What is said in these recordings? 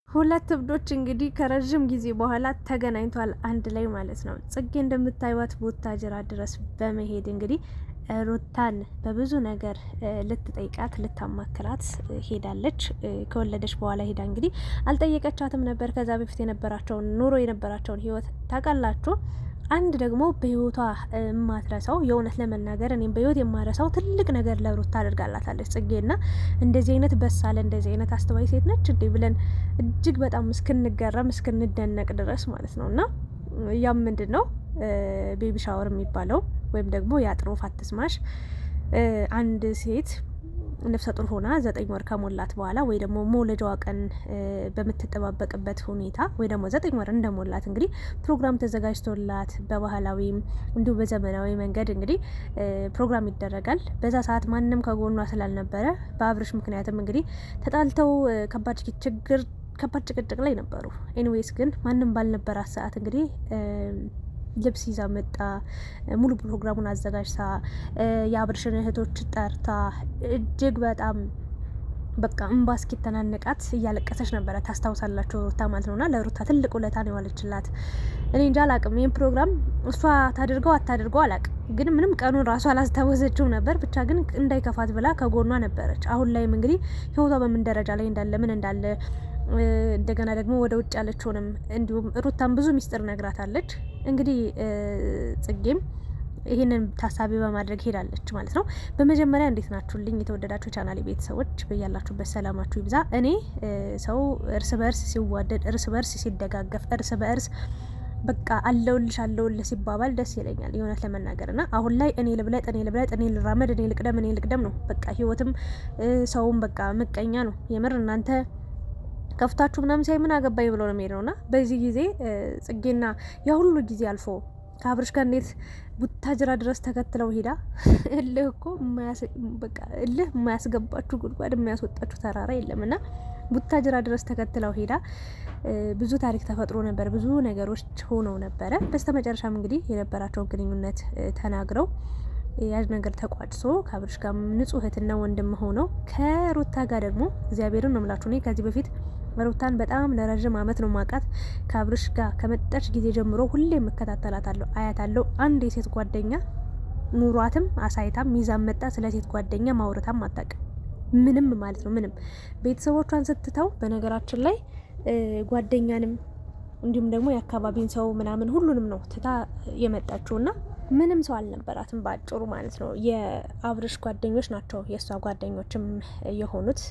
ሁለት እብዶች እንግዲህ ከረጅም ጊዜ በኋላ ተገናኝቷል አንድ ላይ ማለት ነው። ጽጌ እንደምታዩት ቡታጅራ ድረስ በመሄድ እንግዲህ ሩታን በብዙ ነገር ልትጠይቃት ልታማክራት ሄዳለች። ከወለደች በኋላ ሄዳ እንግዲህ አልጠየቀቻትም ነበር። ከዛ በፊት የነበራቸውን ኑሮ የነበራቸውን ህይወት ታውቃላችሁ። አንድ ደግሞ በህይወቷ የማትረሳው የእውነት ለመናገር እኔም በህይወት የማረሳው ትልቅ ነገር ለሩታ አድርጋላታለች ጽጌና እንደዚህ አይነት በሳለ እንደዚህ አይነት አስተዋይ ሴት ነች እንዴ ብለን እጅግ በጣም እስክንገረም እስክንደነቅ ድረስ ማለት ነውና ያም ምንድነው ቤቢ ሻወር የሚባለው ወይም ደግሞ የአጥሮ ፋትስማሽ አንድ ሴት ነፍሰ ጡር ሆና 9 ወር ከሞላት በኋላ ወይ ደግሞ መውለጃዋ ቀን በምትጠባበቅበት ሁኔታ ወይ ደግሞ 9 ወር እንደሞላት እንግዲህ ፕሮግራም ተዘጋጅቶላት በባህላዊም እንዲሁ በዘመናዊ መንገድ እንግዲህ ፕሮግራም ይደረጋል። በዛ ሰዓት ማንንም ከጎኗ ስላልነበረ በአብርሽ ምክንያትም እንግዲህ ተጣልተው ከባድ ጭቅጭቅ ላይ ነበሩ። ኤኒዌይስ ግን ማንም ባልነበራት ሰዓት እንግዲህ ልብስ ይዛ መጣ። ሙሉ ፕሮግራሙን አዘጋጅታ የአብርሽን እህቶች ጠርታ እጅግ በጣም በቃ እንባ እስኪተናነቃት እያለቀሰች ነበረ። ታስታውሳላችሁ ሩታ ማለት ነውና ለሩታ ትልቅ ውለታ ነው የዋለችላት። እኔ እንጃ አላቅም፣ ይህን ፕሮግራም እሷ ታድርገው አታድርገው አላቅም፣ ግን ምንም ቀኑን ራሱ አላስታወሰችው ነበር። ብቻ ግን እንዳይከፋት ብላ ከጎኗ ነበረች። አሁን ላይም እንግዲህ ህይወቷ በምን ደረጃ ላይ እንዳለ ምን እንዳለ እንደገና ደግሞ ወደ ውጭ ያለችውንም እንዲሁም ሩታን ብዙ ሚስጥር ነግራታለች። እንግዲህ ጽጌም ይህንን ታሳቢ በማድረግ ሄዳለች ማለት ነው። በመጀመሪያ እንዴት ናችሁልኝ የተወደዳችሁ ቻናሌ ቤተሰቦች፣ በያላችሁበት ሰላማችሁ ይብዛ። እኔ ሰው እርስ በርስ ሲዋደድ፣ እርስ በርስ ሲደጋገፍ፣ እርስ በርስ በቃ አለውልሽ ሲባባል ደስ ይለኛል የእውነት ለመናገር እና አሁን ላይ እኔ ልብለጥ፣ እኔ ልራመድ፣ እኔ ልቅደም ነው በቃ ህይወትም ሰውም በቃ ምቀኛ ነው የምር እናንተ ከፍታችሁ ምናምን ሳይ ምን አገባኝ ብሎ ነው የሚሄደውና በዚህ ጊዜ ጽጌና ያ ሁሉ ጊዜ አልፎ ከአብርሽ ጋር እንዴት ቡታጅራ ድረስ ተከትለው ሄዳ እልህ እኮ በቃ እልህ የማያስገባችሁ ጉድጓድ የሚያስወጣችሁ ተራራ የለምና ቡታጅራ ድረስ ተከትለው ሄዳ ብዙ ታሪክ ተፈጥሮ ነበር፣ ብዙ ነገሮች ሆነው ነበረ። በስተመጨረሻም እንግዲህ የነበራቸውን ግንኙነት ተናግረው ያጅ ነገር ተቋጭሶ ከአብርሽ ጋር ንጹህ እህትና ወንድም ሆነው ከሩታ ጋር ደግሞ እግዚአብሔርን ነው የምላችሁ እኔ ከዚህ በፊት ሩታን በጣም ለረጅም አመት ነው ማቃት። ከአብርሽ ጋር ከመጣች ጊዜ ጀምሮ ሁሌ መከታተላታለሁ፣ አያታለሁ። አንድ የሴት ጓደኛ ኑሯትም አሳይታም ሚዛን መጣ ስለ ሴት ጓደኛ ማውረታም አታውቅም። ምንም ማለት ነው ምንም ቤተሰቦቿን ስትተው በነገራችን ላይ ጓደኛንም እንዲሁም ደግሞ የአካባቢን ሰው ምናምን ሁሉንም ነው ትታ የመጣችውና ምንም ሰው አልነበራትም ባጭሩ ማለት ነው። የአብርሽ ጓደኞች ናቸው የእሷ ጓደኞችም የሆኑት።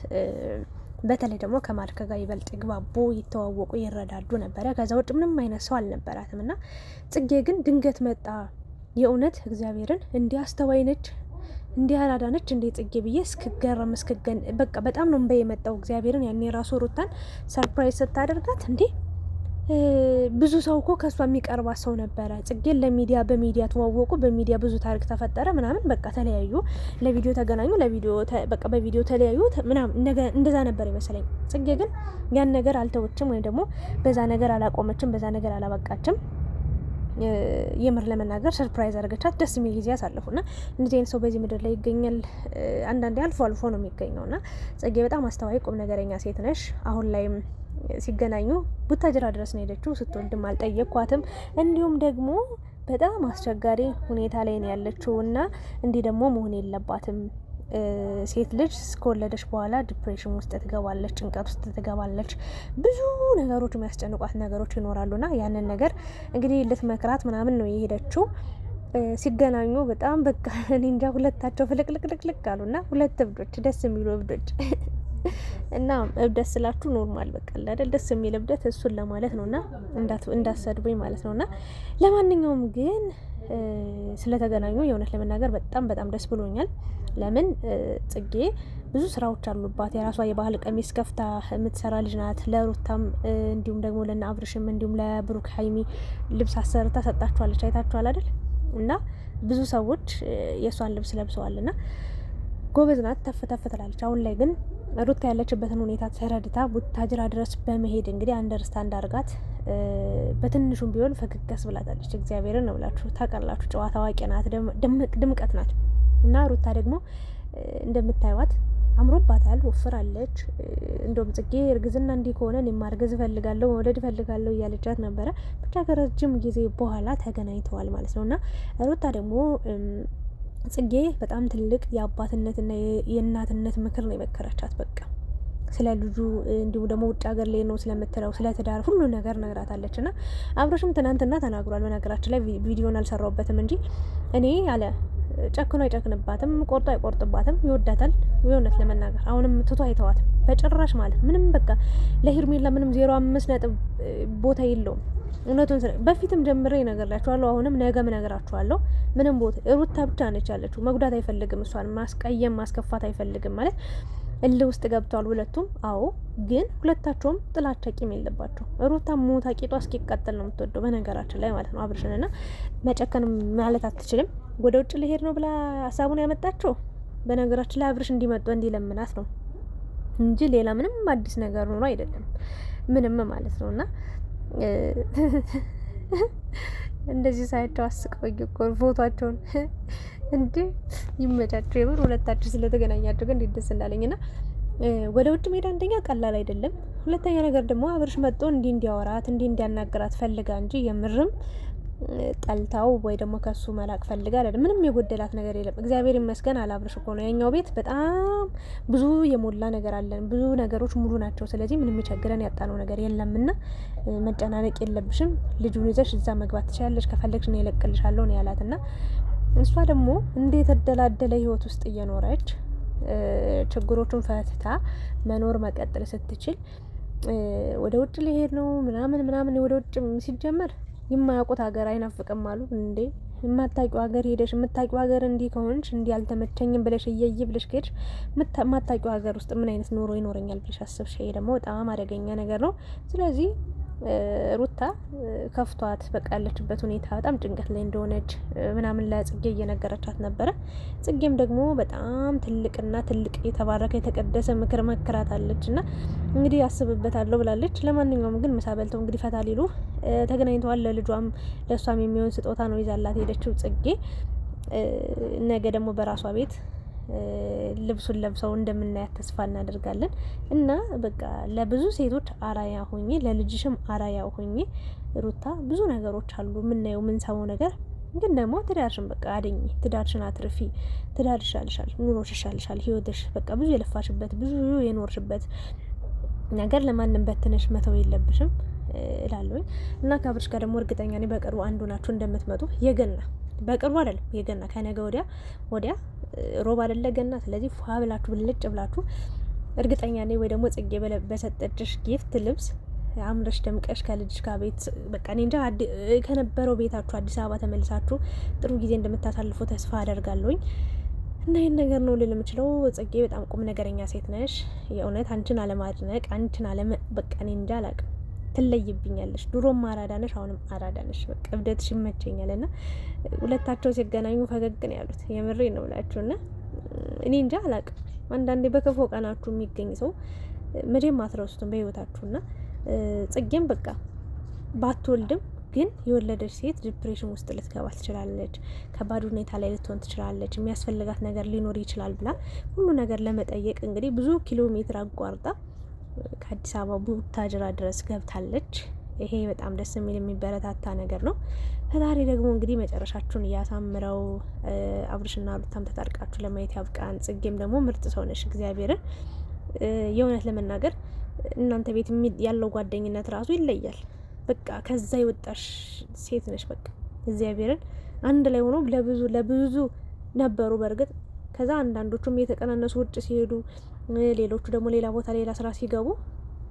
በተለይ ደግሞ ከማርክ ጋር ይበልጥ ግባቦ ይተዋወቁ ይረዳዱ ነበረ። ከዛ ውጭ ምንም አይነት ሰው አልነበራትም እና ጽጌ ግን ድንገት መጣ። የእውነት እግዚአብሔርን እንዲህ አስተዋይ ነች እንዲህ አራዳነች እንዴ ጽጌ ብዬ እስክገረም በቃ በጣም ነው እንበ የመጣው እግዚአብሔርን። ያኔ ራሱ ሩታን ሰርፕራይዝ ስታደርጋት እንዴ ብዙ ሰው እኮ ከሷ የሚቀርባት ሰው ነበረ። ጽጌን በሚዲያ ተዋወቁ፣ በሚዲያ ብዙ ታሪክ ተፈጠረ ምናምን በቃ ተለያዩ፣ ለቪዲዮ ተገናኙ፣ በቃ በቪዲዮ ተለያዩ ምናምን እንደዛ ነበር ይመስለኝ። ጽጌ ግን ያን ነገር አልተወችም ወይም ደግሞ በዛ ነገር አላቆመችም፣ በዛ ነገር አላበቃችም። የምር ለመናገር ሰርፕራይዝ አድርገቻት ደስ የሚል ጊዜ ያሳለፉና እንደዚህ አይነት ሰው በዚህ ምድር ላይ ይገኛል። አንዳንዴ አልፎ ነው የሚገኘውና ጽጌ በጣም አስተዋይ ቁም ነገረኛ ሴት ነሽ። አሁን ላይም ሲገናኙ ቡታጅራ ድረስ ነው ሄደችው። ስትወልድም አልጠየቅኳትም። እንዲሁም ደግሞ በጣም አስቸጋሪ ሁኔታ ላይ ነው ያለችውና እንዲህ ደግሞ መሆን የለባትም። ሴት ልጅ ከወለደች በኋላ ዲፕሬሽን ውስጥ ትገባለች፣ ጭንቀት ውስጥ ትገባለች። ብዙ ነገሮች የሚያስጨንቋት ነገሮች ይኖራሉና ያንን ነገር እንግዲህ ልትመክራት ምናምን ነው የሄደችው። ሲገናኙ በጣም በቃ እኔ እንጃ ሁለታቸው ፍልቅልቅልቅ አሉና ሁለት እብዶች፣ ደስ የሚሉ እብዶች እና እብደት ስላችሁ ኖርማል በቃ አይደል ደስ የሚል እብደት እሱን ለማለት ነውና እንዳሰድቡኝ ማለት ነውና ለማንኛውም ግን ስለተገናኙ የእውነት ለመናገር በጣም ደስ ብሎኛል። ለምን ጽጌ ብዙ ስራዎች አሉባት። የራሷ የባህል ቀሚስ ከፍታ የምትሰራ ልጅ ናት። ለሩታም እንዲሁም ደግሞ ለና አብርሽም እንዲሁም ለብሩክ ሀይሚ ልብስ አሰርታ ሰጣችኋለች። አይታችኋል አይደል? እና ብዙ ሰዎች የሷን ልብስ ለብሰዋልና ጎበዝ ናት፣ ተፍ ትላለች። አሁን ላይ ግን ሩታ ያለችበትን ሁኔታ ተረድታ ቡታጅራ ድረስ በመሄድ እንግዲህ አንደርስታንድ አድርጋት በትንሹም ቢሆን ፈገግስ ብላታለች። እግዚአብሔርን ነው ብላችሁ ታውቃላችሁ። ጨዋታ አዋቂ ናት፣ ድምቀት ናት። እና ሩታ ደግሞ እንደምታዩት አምሮባታል፣ ወፍራለች። እንደውም ጽጌ እርግዝና እንዲህ ከሆነ እኔም ማርገዝ እፈልጋለሁ፣ መውለድ እፈልጋለሁ እያለቻት ነበረ። ብቻ ከረጅም ጊዜ በኋላ ተገናኝተዋል ማለት ነው። እና ሩታ ደግሞ ጽጌ በጣም ትልቅ የአባትነትና የእናትነት ምክር ነው የመከረቻት። በቃ ስለ ልጁ እንዲሁም ደግሞ ውጭ ሀገር ላይ ነው ስለምትለው ስለ ትዳር ሁሉ ነገር ነግራታለች። እና አብረሽም ትናንትና ተናግሯል። በነገራችን ላይ ቪዲዮን አልሰራውበትም እንጂ እኔ አለ ጨክኖ አይጨክንባትም፣ ቆርጦ አይቆርጥባትም፣ ይወዳታል። የእውነት ለመናገር አሁንም ትቶ አይተዋትም በጭራሽ ማለት ምንም በቃ ለሄርሜላ ምንም 0.5 ነጥብ ቦታ የለውም። እውነቱን በፊትም ጀምሬ እነግራችኋለሁ፣ አሁንም ነገም እነግራችኋለሁ። ምንም ቦታ ሩታ ብቻ ነች ያለችው። መጉዳት አይፈልግም፣ እሷን ማስቀየም ማስከፋት አይፈልግም ማለት እልህ ውስጥ ገብተዋል ሁለቱም። አዎ ግን ሁለታቸውም ጥላቻ ቂም የለባቸው። ሩታ ሞታ ቂጧ እስኪቃጠል ነው የምትወደው በነገራችን ላይ ማለት ነው። አብርሽንና መጨከን ማለት አትችልም። ወደ ውጭ ልሄድ ነው ብላ ሀሳቡን ያመጣቸው በነገራችን ላይ አብርሽ እንዲመጡ እንዲለምናት ነው እንጂ ሌላ ምንም አዲስ ነገር ኖሮ አይደለም ምንም ማለት ነው። እና እንደዚህ ሳያቸው አስቀውኝ እኮ ፎቶቸውን እንዴ ይመቻቸው የምር ሁለታችሁ ስለተገናኛችሁ ግን እንዴት ደስ እንዳለኝ። እና ወደ ውጭ ሜዳ አንደኛ ቀላል አይደለም፣ ሁለተኛ ነገር ደግሞ አብርሽ መጥቶ እንዲያወራት እንዲያናገራት ፈልጋ እንጂ የምርም ጠልታው ወይ ደግሞ ከሱ መላክ ፈልጋ አይደለም። ምንም የጎደላት ነገር የለም። እግዚአብሔር ይመስገን አላብርሽ እኮ ነው። ያኛው ቤት በጣም ብዙ የሞላ ነገር አለን፣ ብዙ ነገሮች ሙሉ ናቸው። ስለዚህ ምንም የቸግረን ያጣነው ነገር የለምና መጨናነቅ የለብሽም። ልጁን ይዘሽ እዛ መግባት ትችላለሽ፣ ከፈለግሽ ነው ይለቅልሻለሁ ነው ያላትና እሷ ደግሞ እንዴት ተደላደለ ህይወት ውስጥ እየኖረች ችግሮቹን ፈትታ መኖር መቀጠል ስትችል ወደ ውጭ ሊሄድ ነው ምናምን ወደ ውጭ ሲጀመር የማያውቁት ሀገር አይናፍቅም አሉ እንዴ? የማታውቂው ሀገር ሄደሽ የምታውቂው ሀገር እንዲህ ከሆንሽ እንዲህ አልተመቸኝም ብለሽ እየይ ብለሽ ከሄድሽ የማታውቂው ሀገር ውስጥ ምን አይነት ኑሮ ይኖረኛል ብለሽ አስብሽ? ይሄ ደግሞ በጣም አደገኛ ነገር ነው። ስለዚህ ሩታ ከፍቷት በቃ ያለችበት ሁኔታ በጣም ጭንቀት ላይ እንደሆነች ምናምን ለጽጌ እየነገረቻት ነበረ። ጽጌም ደግሞ በጣም ትልቅና ትልቅ የተባረከ የተቀደሰ ምክር መከራታለች እና እንግዲህ አስብበታለሁ ብላለች። ለማንኛውም ግን ምሳ በልተው እንግዲህ ፈታ ሊሉ ተገናኝተዋል። ለልጇም ለእሷም የሚሆን ስጦታ ነው ይዛላት ሄደችው ጽጌ። ነገ ደግሞ በራሷ ቤት ልብሱን ለብሰው እንደምናያት ተስፋ እናደርጋለን። እና በቃ ለብዙ ሴቶች አራያ ሆኜ ለልጅሽም አራያ ሆኜ ሩታ ብዙ ነገሮች አሉ የምናየው የምንሰማው ነገር ግን ደግሞ ትዳርሽን በቃ አድኝ፣ ትዳርሽን አትርፊ። ትዳር ይሻልሻል፣ ኑሮሽ ይሻልሻል፣ ህይወትሽ በቃ ብዙ የለፋሽበት ብዙ የኖርሽበት ነገር ለማንም በትነሽ መተው የለብሽም እላለሁኝ። እና ከአብርሽ ጋር ደግሞ እርግጠኛ ነኝ በቅርቡ አንዱ ናችሁ እንደምትመጡ። የገና በቅርቡ አይደለም የገና ከነገ ወዲያ ሮብ አይደለ ገና። ስለዚህ ፏ ብላችሁ ብልጭ ብላችሁ እርግጠኛ ነኝ ወይ ደግሞ ጽጌ በሰጠችሽ ጊፍት ልብስ አምረሽ ደምቀሽ ከልጅሽ ጋር ቤት በቃ እኔ እንጃ ከነበረው ቤታችሁ አዲስ አበባ ተመልሳችሁ ጥሩ ጊዜ እንደምታሳልፉ ተስፋ አደርጋለሁኝ። እና ይህን ነገር ነው ልል የምችለው። ጽጌ በጣም ቁም ነገረኛ ሴት ነሽ። የእውነት አንቺን አለማድነቅ አንቺን በቃ እኔ እንጃ አላቅም። ትለይብኛለሽ። ድሮም አራዳ ነሽ፣ አሁንም አራዳ ነሽ። በቃ እብደትሽ ይመቸኛል። እና ሁለታቸው ሲገናኙ ፈገግ ነው ያሉት። የምሬ ነው ብላችሁ እና እኔ እንጃ አላቅም። አንዳንዴ በክፉ ቀናችሁ የሚገኝ ሰው መቼም አትረሱትም በህይወታችሁና ጽጌም በቃ ባትወልድም ግን የወለደች ሴት ዲፕሬሽን ውስጥ ልትገባ ትችላለች። ከባድ ሁኔታ ላይ ልትሆን ትችላለች። የሚያስፈልጋት ነገር ሊኖር ይችላል ብላ ሁሉ ነገር ለመጠየቅ እንግዲህ ብዙ ኪሎ ሜትር አቋርጣ ከአዲስ አበባ ቡታጅራ ድረስ ገብታለች። ይሄ በጣም ደስ የሚል የሚበረታታ ነገር ነው። ፈጣሪ ደግሞ እንግዲህ መጨረሻችሁን እያሳምረው። አብርሽና ሩታም ተጣርቃችሁ ለማየት ያብቃን። ጽጌም ደግሞ ምርጥ ሰው ነሽ። እግዚአብሔርን የእውነት ለመናገር እናንተ ቤት ያለው ጓደኝነት ራሱ ይለያል። በቃ ከዛ የወጣሽ ሴት ነሽ። በቃ እግዚአብሔርን አንድ ላይ ሆኖ ለብዙ ነበሩ። በእርግጥ ከዛ አንዳንዶቹም እየተቀናነሱ ውጭ ሲሄዱ፣ ሌሎቹ ደግሞ ሌላ ቦታ ሌላ ስራ ሲገቡ፣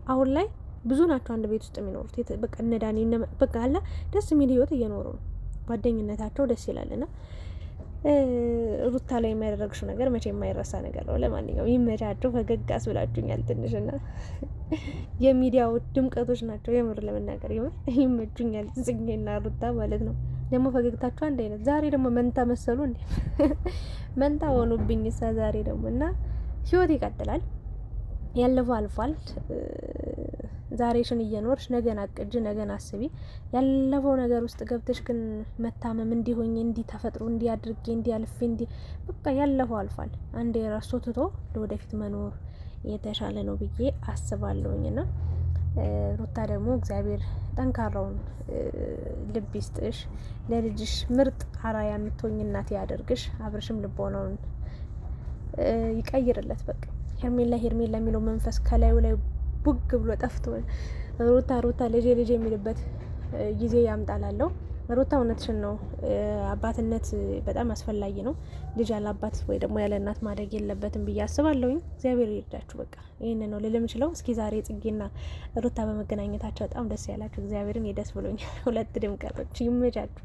አሁን ላይ ብዙ ናቸው አንድ ቤት ውስጥ የሚኖሩት። በቃ እነዳኒ በቃ አላ ደስ የሚል ህይወት እየኖሩ ነው። ጓደኝነታቸው ደስ ይላልና ሩታ ላይ የሚያደርግሽው ነገር መቼ የማይረሳ ነገር ነው። ለማንኛውም ይመቻቸው። ፈገጋስ ብላችሁኛል ትንሽና የሚዲያዎች ድምቀቶች ናቸው። የምር ለመናገር ይመቹኛል። ጽጌና ሩታ ማለት ነው። ደግሞ ፈገግታቸው አንድ አይነት። ዛሬ ደግሞ መንታ መሰሉ እንዴ! መንታ ሆኑብኝ ዛሬ ደግሞ እና ህይወት ይቀጥላል። ያለፈው አልፏል። ዛሬሽን እየኖርሽ ነገን አቅጂ፣ ነገን አስቢ። ያለፈው ነገር ውስጥ ገብተሽ ግን መታመም እንዲሆኝ እንዲ ተፈጥሮ እንዲ አድርጌ እንዲ አልፌ እንዲ በቃ ያለፈው አልፏል። አንዴ ራሱ ትቶ ለወደፊት መኖር የተሻለ ነው ብዬ አስባለሁኝ። ና ሩታ ደግሞ እግዚአብሔር ጠንካራውን ልብ ይስጥሽ፣ ለልጅሽ ምርጥ አራያ የምትሆኝ እናት ያደርግሽ። አብርሽም ልቦናውን ይቀይርለት። በቃ ሄርሜላ ሄርሜላ የሚለው መንፈስ ከላዩ ላይ ቡግ ብሎ ጠፍቶ ሩታ ሩታ ልጄ ልጄ የሚልበት ጊዜ ያምጣላለሁ። ሩታ እውነትሽን ነው። አባትነት በጣም አስፈላጊ ነው። ልጅ ያለ አባት ወይ ደግሞ ያለ እናት ማደግ የለበትም ብዬ አስባለሁኝ። እግዚአብሔር ይርዳችሁ። በቃ ይህን ነው ልል የምችለው። እስኪ ዛሬ ጽጌና ሩታ በመገናኘታቸው በጣም ደስ ያላችሁ እግዚአብሔርን የደስ ብሎኛል። ሁለት ድምቀቶች ይመቻችሁ።